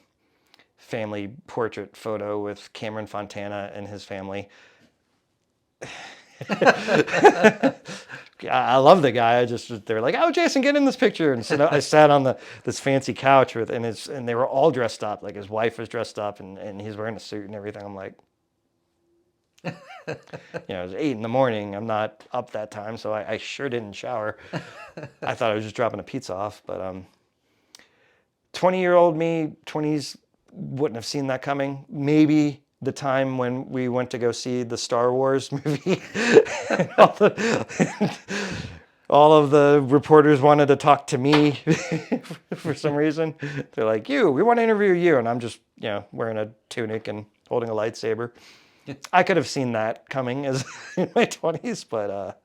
family portrait photo with Cameron Fontana and his family. I love the guy. They're like, "Oh, Jason, get in this picture." And so I sat on this fancy couch and they were all dressed up. Like his wife was dressed up, and he's wearing a suit and everything. I'm like, it was 8 a.m. I'm not up that time, so I sure didn't shower. I thought I was just dropping a pizza off, but 20-year-old me, 20s, wouldn't have seen that coming. Maybe the time when we went to go see the Star Wars movie. And all of the reporters wanted to talk to me for some reason. They're like, we want to interview you. And I'm just, wearing a tunic and holding a lightsaber. I could have seen that coming as in my 20s, but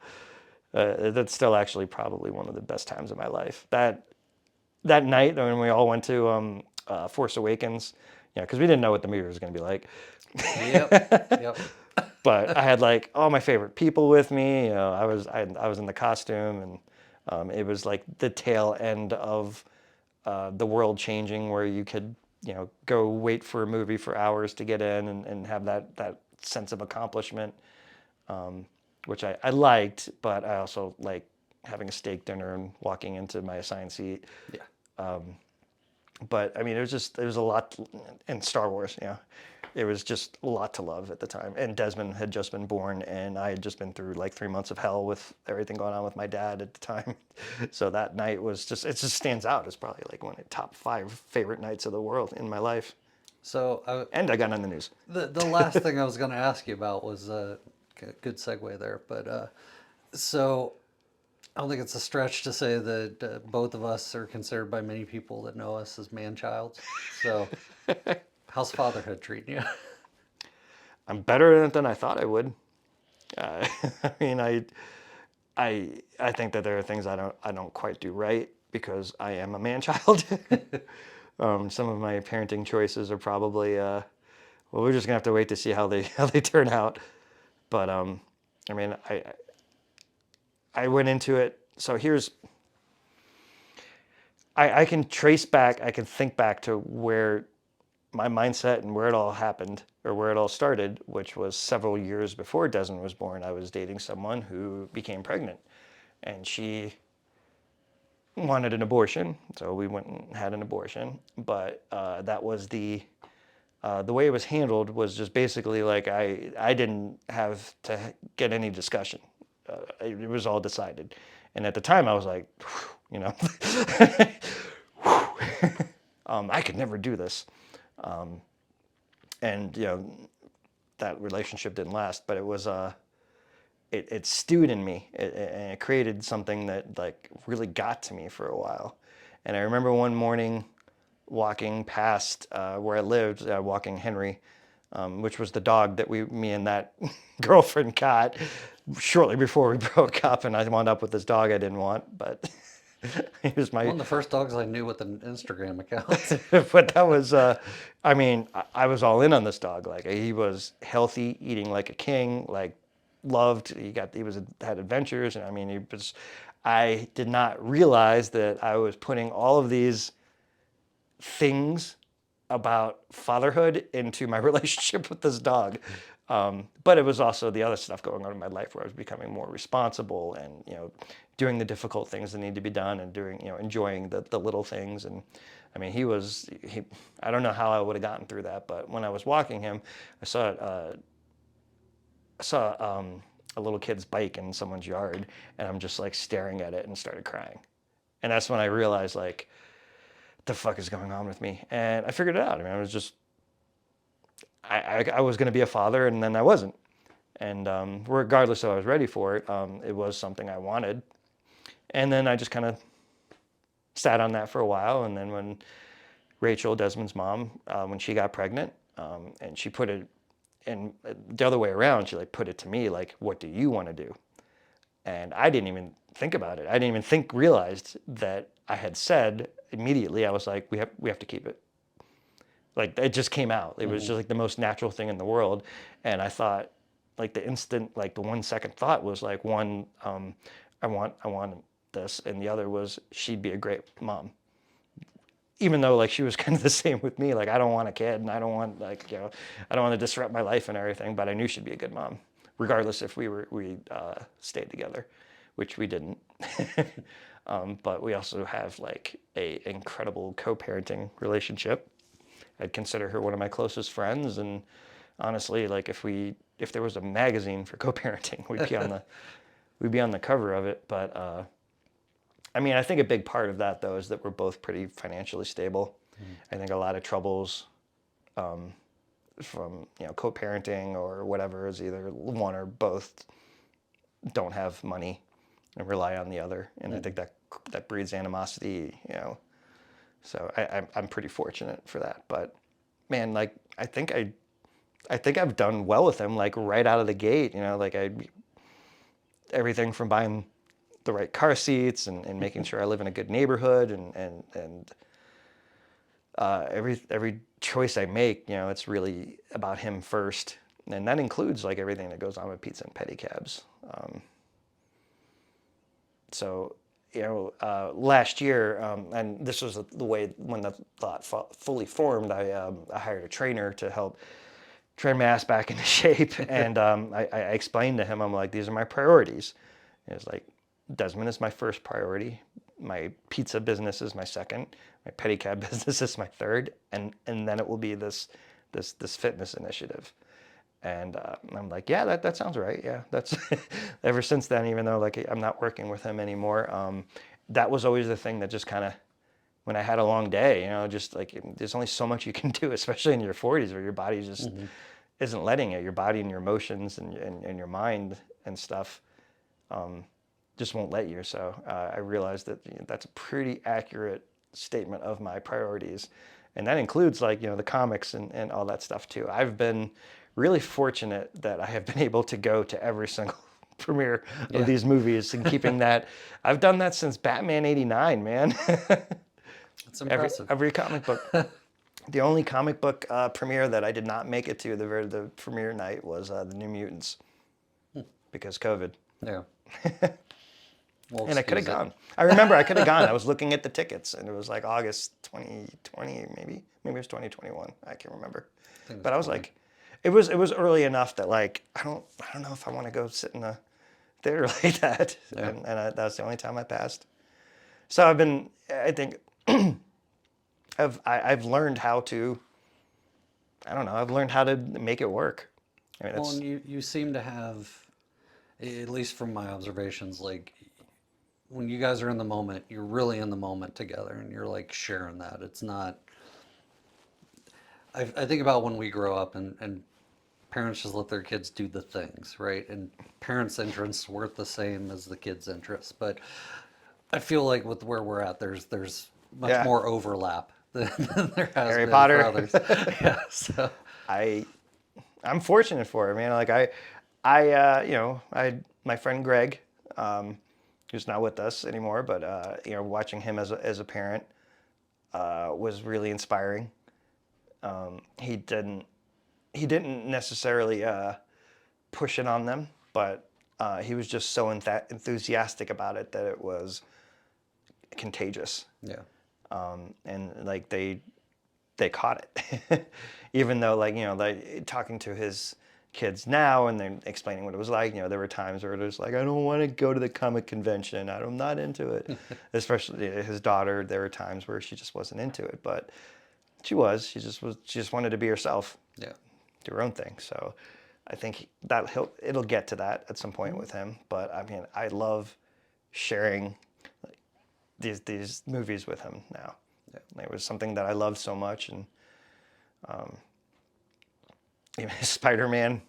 that's still actually probably one of the best times of my life. That night when we all went to Force Awakens, because we didn't know what the movie was going to be like. Yep. Yep. But I had like all my favorite people with me. I was in the costume, and it was like the tail end of the world changing, where you could go wait for a movie for hours to get in and have that sense of accomplishment, which I liked, but I also like having a steak dinner and walking into my assigned seat. Yeah. But I mean, it was a lot in Star Wars. It was just a lot to love at the time. And Desmond had just been born, and I had just been through like 3 months of hell with everything going on with my dad at the time. So that night was it just stands out as probably like one of the top 5 favorite nights of the world in my life. So And I got on the news. the last thing I was going to ask you about was good segue there, but so I don't think it's a stretch to say that both of us are considered by many people that know us as man-childs. So how's fatherhood treating you? I'm better at it than I thought I would. I mean, I think that there are things I don't quite do right because I am a man-child. Some of my parenting choices are probably well, we're just gonna have to wait to see how they turn out. But I mean, I went into it. So I can trace back, I can think back to where my mindset and where it all happened, or where it all started, which was several years before Desmond was born. I was dating someone who became pregnant, and she wanted an abortion, so we went and had an abortion. But that was the way it was handled was just basically like I didn't have to get any discussion. It was all decided, and at the time I was like, I could never do this, and that relationship didn't last. But it was it stewed in me, and it created something that like really got to me for a while. And I remember one morning walking past where I lived, walking Henry, which was the dog that me and that girlfriend got shortly before we broke up, and I wound up with this dog I didn't want, but he was One my. of the first dogs I knew with an Instagram account. But that was, I mean, I was all in on this dog. Like he was healthy, eating like a king, like loved. Had adventures, and I mean, he was. I did not realize that I was putting all of these things about fatherhood into my relationship with this dog. But it was also the other stuff going on in my life where I was becoming more responsible and, doing the difficult things that need to be done and doing, enjoying the little things. And I mean, I don't know how I would have gotten through that, but when I was walking him, I saw a little kid's bike in someone's yard, and I'm just like staring at it and started crying. And that's when I realized like, the fuck is going on with me? And I figured it out. I mean, I was just, I was going to be a father, and then I wasn't. And regardless if I was ready for it, it was something I wanted. And then I just kind of sat on that for a while. And then when Rachel, Desmond's mom, when she got pregnant, and she put it, and the other way around, she like put it to me like, what do you want to do? And I didn't even think about it. I didn't even realized that I had said immediately, I was like, we have to keep it. Like it just came out. It was just like the most natural thing in the world. And I thought like the instant, like the 1 second thought was like one, I want this. And the other was she'd be a great mom. Even though like she was kind of the same with me, like I don't want a kid and I don't want like, I don't want to disrupt my life and everything, but I knew she'd be a good mom, regardless if we stayed together, which we didn't. But we also have like a incredible co-parenting relationship. I'd consider her one of my closest friends, and honestly, like if there was a magazine for co-parenting, we'd be on the cover of it. But I mean, I think a big part of that though is that we're both pretty financially stable. I think a lot of troubles from co-parenting or whatever is either one or both don't have money and rely on the other, and I think that breeds animosity. So I'm pretty fortunate for that. But man, like I think I've done well with him, like right out of the gate. Like everything from buying the right car seats and making sure I live in a good neighborhood and every choice I make, it's really about him first, and that includes like everything that goes on with pizza and pedicabs. So last year, and this was the way when the thought fully formed, I hired a trainer to help train my ass back into shape, and I explained to him, I'm like, these are my priorities. And it's like, Desmond is my first priority. My pizza business is my second. My pedicab business is my third, and then it will be this fitness initiative. And I'm like, yeah, that sounds right. Yeah, that's ever since then, even though like I'm not working with him anymore, that was always the thing that just kind of, when I had a long day, just like there's only so much you can do, especially in your 40s where your body just isn't letting it. Your body and your emotions and your mind and stuff just won't let you. So I realized that that's a pretty accurate statement of my priorities. And that includes like, the comics and all that stuff too. I've been really fortunate that I have been able to go to every single premiere of these movies and keeping that. I've done that since Batman '89, man. That's impressive. Every comic book. The only comic book premiere that I did not make it to the premiere night was the New Mutants because COVID. Yeah. Well, And I could have excuse it. gone. I remember I could have gone. I was looking at the tickets, and it was like August 2020, maybe it was 2021. I can't remember. think But it's I was like, it was early enough that like I don't know if I want to go sit in a theater like that. Yeah. And that was the only time I passed. So I think I've learned how to. I don't know. I've learned how to make it work. I mean, Well, and you seem to have, at least from my observations, like when you guys are in the moment, you're really in the moment together and you're like sharing that. It's not, I think about when we grow up and parents just let their kids do the things, right? And parents' interests weren't the same as the kids' interests. But I feel like with where we're at, there's much Yeah. more overlap than there has Harry been Potter. for others. Yeah. So, I'm fortunate for it, man. Like my friend Greg, who's not with us anymore, but watching him as a parent was really inspiring. He didn't necessarily push it on them, but he was just so enthusiastic about it that it was contagious. yeah. And like they caught it, even though like like talking to his kids now and then explaining what it was like. There were times where it was like, I don't want to go to the comic convention. I'm not into it. Especially his daughter. There were times where she just wasn't into it, but she was. She just wanted to be herself, Yeah. do her own thing. So I think it'll get to that at some point with him. But I mean, I love sharing these movies with him now. Yeah. It was something that I loved so much, and even Spider-Man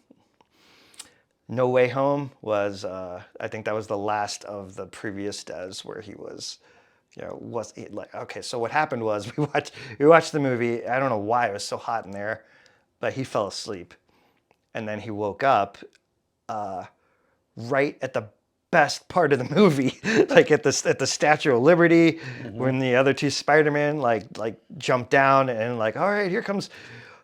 No Way Home was I think that was the last of the previous Des where he was like, okay, so what happened was we watched the movie. I don't know why it was so hot in there, but he fell asleep, and then he woke up right at the best part of the movie, like at the Statue of Liberty, when the other two Spider-Man like jumped down and like, all right, here comes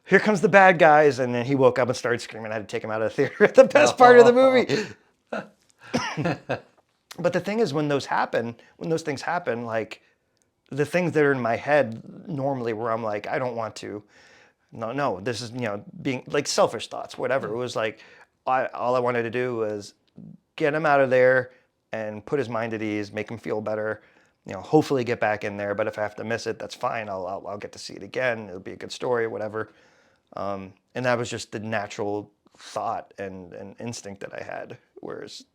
the bad guys, and then he woke up and started screaming. I had to take him out of the theater at the best part of the movie. But the thing is, when those things happen, like the things that are in my head normally, where I'm like, I don't want to. No, this is being like selfish thoughts, whatever. It was like all I wanted to do was get him out of there and put his mind at ease, make him feel better. Hopefully get back in there. But if I have to miss it, that's fine. I'll get to see it again. It'll be a good story, whatever. And that was just the natural thought and instinct that I had. Whereas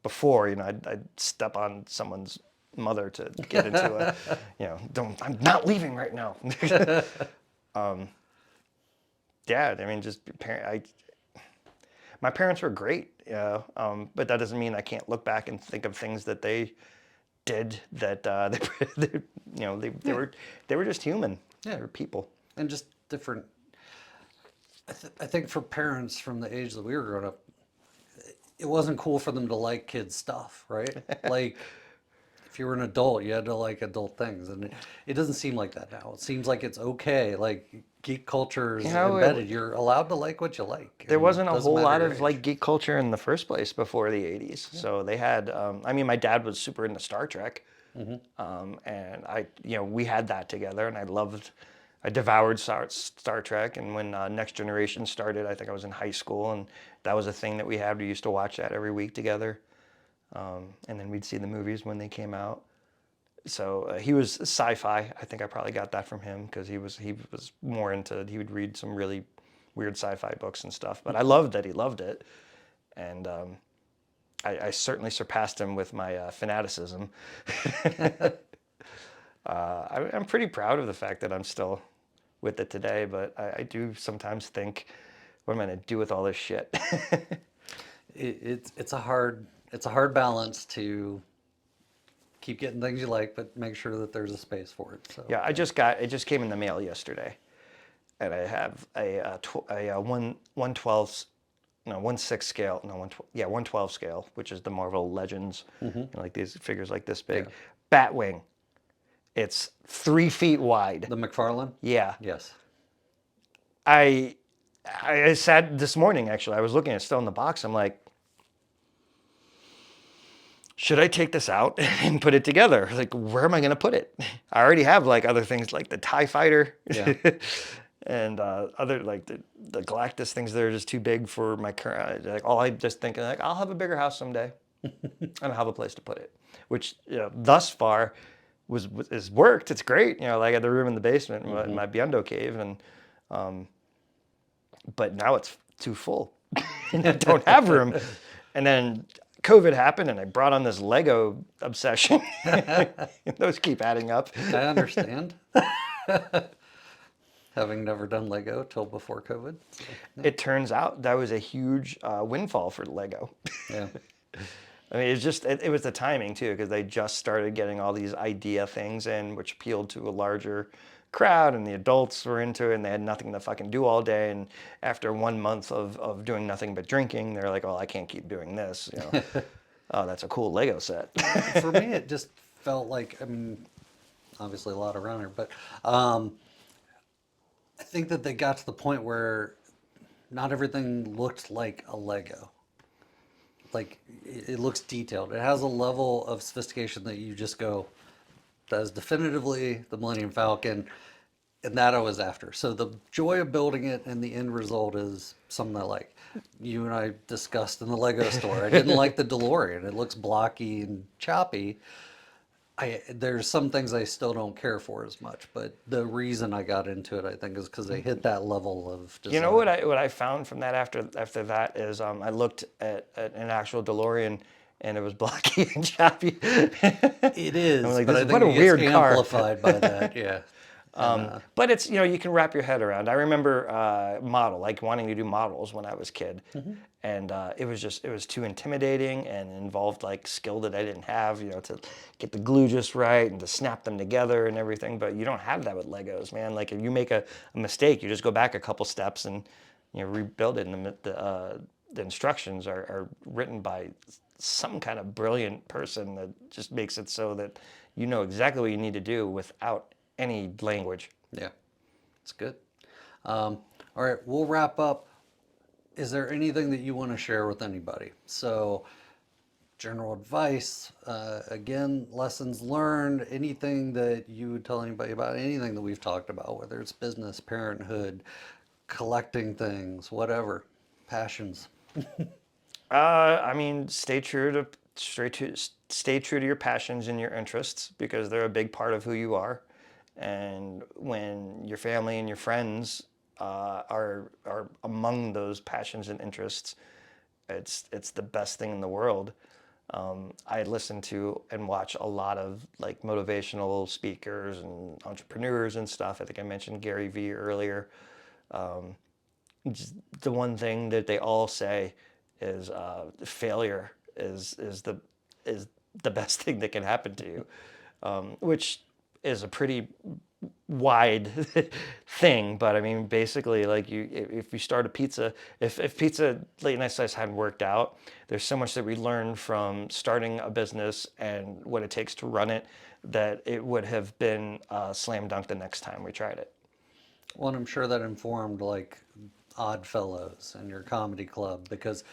before, I'd step on someone's mother to get into I'm not leaving right now. yeah, I mean, just my parents were great, but that doesn't mean I can't look back and think of things that they did that they were just human. Yeah. They were people. And just different. I think for parents from the age that we were growing up, it wasn't cool for them to like kids' stuff, right? Like, if you were an adult, you had to like adult things, and it doesn't seem like that now. It seems like it's okay. Like geek culture is embedded. You're allowed to like what you like. There and wasn't it a doesn't whole matter lot your of age. like geek culture in the first place before the 80s. So they had, I mean, my dad was super into Star Trek. And we had that together, and I devoured Star Trek. And when Next Generation started, I think I was in high school, and that was a thing that we had. We used to watch that every week together. And then we'd see the movies when they came out. So he was sci-fi. I think I probably got that from him because he was more into. He would read some really weird sci-fi books and stuff. But I loved that he loved it, and I certainly surpassed him with my fanaticism. I'm pretty proud of the fact that I'm still with it today. But I do sometimes think, what am I going to do with all this shit? It's a hard balance to keep getting things you like, but make sure that there's a space for it. So Yeah, it just came in the mail yesterday, and I have a 1/12, no 1/6 scale, no 1/12 scale, which is the Marvel Legends, like these figures like this big, Batwing. It's 3 feet wide. the McFarlane. Yeah, Yes. I sat this morning actually. I was looking at it still in the box. I'm like, should I take this out and put it together? Like, where am I going to put it? I already have like other things like the TIE Fighter Yeah. and other like the Galactus things that are just too big for my current. Like, all I just thinking like, I'll have a bigger house someday, and I'll have a place to put it. Which thus far has worked. It's great. Like I got the room in the basement, in my Biundo cave, and but now it's too full, and I don't have room. And then COVID happened, and I brought on this Lego obsession. Those keep adding up. I understand. Having never done Lego till before COVID. So, It turns out that was a huge windfall for Lego. yeah. I mean, it was the timing too, because they just started getting all these idea things in, which appealed to a larger crowd, and the adults were into it, and they had nothing to fucking do all day. And after 1 month of doing nothing but drinking, they're like, "Oh, I can't keep doing this." Oh, that's a cool Lego set. For me, it just felt like, I mean, obviously a lot around here, but I think that they got to the point where not everything looked like a Lego. Like it looks detailed. It has a level of sophistication that you just go, that is definitively the Millennium Falcon, and that I was after. So the joy of building it and the end result is something I like. You and I discussed in the Lego store. I didn't like the DeLorean. It looks blocky and choppy. There's some things I still don't care for as much, but the reason I got into it, I think, is because they hit that level of design. You know what I found from that after that is I looked at an actual DeLorean, and it was blocky and choppy. It is, I'm like, but this I is- think what a it gets weird car. amplified by that. Yeah. But it's you can wrap your head around. I remember wanting to do models when I was a kid, and it was too intimidating and involved like skill that I didn't have. To get the glue just right and to snap them together and everything. But you don't have that with Legos, man. Like if you make a mistake, you just go back a couple steps and rebuild it. And the instructions are written by some kind of brilliant person that just makes it so that you know exactly what you need to do without any language. Yeah, it's good. All right, we'll wrap up. Is there anything that you want to share with anybody? So, general advice, again, lessons learned, anything that you would tell anybody about anything that we've talked about, whether it's business, parenthood, collecting things, whatever, passions. I mean, stay true to your passions and your interests because they're a big part of who you are. And when your family and your friends are among those passions and interests, it's the best thing in the world. I listen to and watch a lot of like motivational speakers and entrepreneurs and stuff. I think I mentioned Gary Vee earlier. just the one thing that they all say is failure is the best thing that can happen to you, which is a pretty wide thing. But I mean, basically, like if you start a pizza, if pizza late night slice hadn't worked out, there's so much that we learned from starting a business and what it takes to run it that it would have been slam dunk the next time we tried it. Well, and I'm sure that informed like Odd Fellows and your comedy club because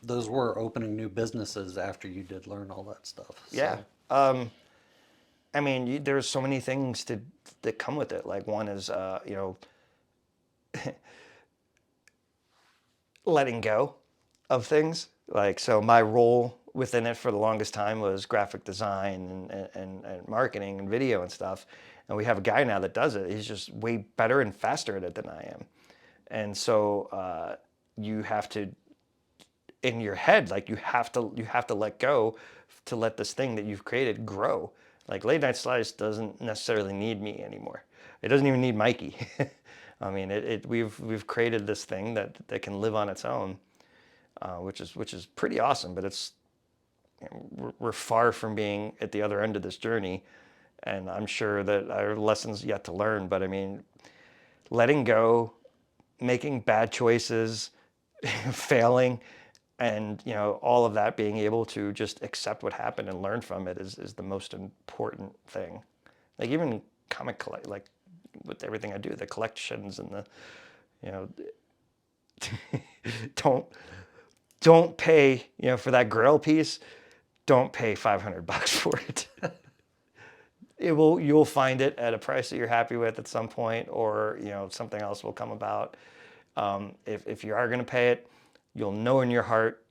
those were opening new businesses after you did learn all that stuff. Yeah. So, I mean, there's so many things that come with it. Like one is, letting go of things. Like, so my role within it for the longest time was graphic design and marketing and video and stuff. And we have a guy now that does it. He's just way better and faster at it than I am. And so you have to, in your head, like you have to let go to let this thing that you've created grow. Like late night slice doesn't necessarily need me anymore. It doesn't even need Mikey. I mean, we've created this thing that can live on its own, which is pretty awesome. But it's we're far from being at the other end of this journey, and I'm sure that our lessons yet to learn. But I mean, letting go, making bad choices, failing, and all of that, being able to just accept what happened and learn from it is the most important thing. Like even comic collect, like with everything I do, the collections and the you know don't pay for that Grail piece. Don't pay $500 for it. You'll find it at a price that you're happy with at some point, or something else will come about. If you are going to pay it, you'll know in your heart.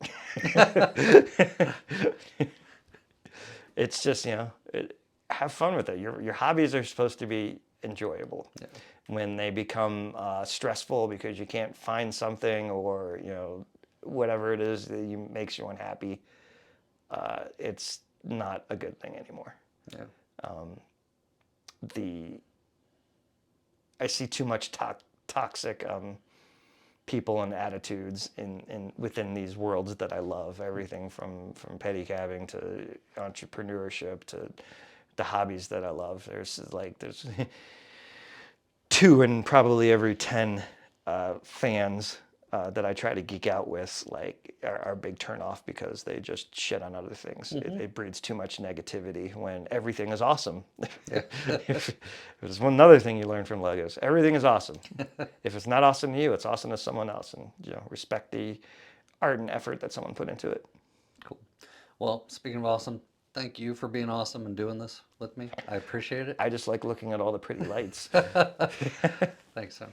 It's just have fun with it. Your hobbies are supposed to be enjoyable. yeah. When they become stressful because you can't find something, or whatever it is that makes you unhappy, it's not a good thing anymore. Yeah. I see too much toxic people and attitudes within these worlds that I love. Everything from pedicabbing to entrepreneurship to the hobbies that I love. There's 2 in probably every 10 fans that I try to geek out with, like, are a big turn off because they just shit on other things. It breeds too much negativity when everything is awesome. If there's one other thing you learn from Legos, everything is awesome. If it's not awesome to you, it's awesome to someone else, and respect the art and effort that someone put into it. Cool. Well, speaking of awesome, thank you for being awesome and doing this with me. I appreciate it. I just like looking at all the pretty lights. Thanks, son.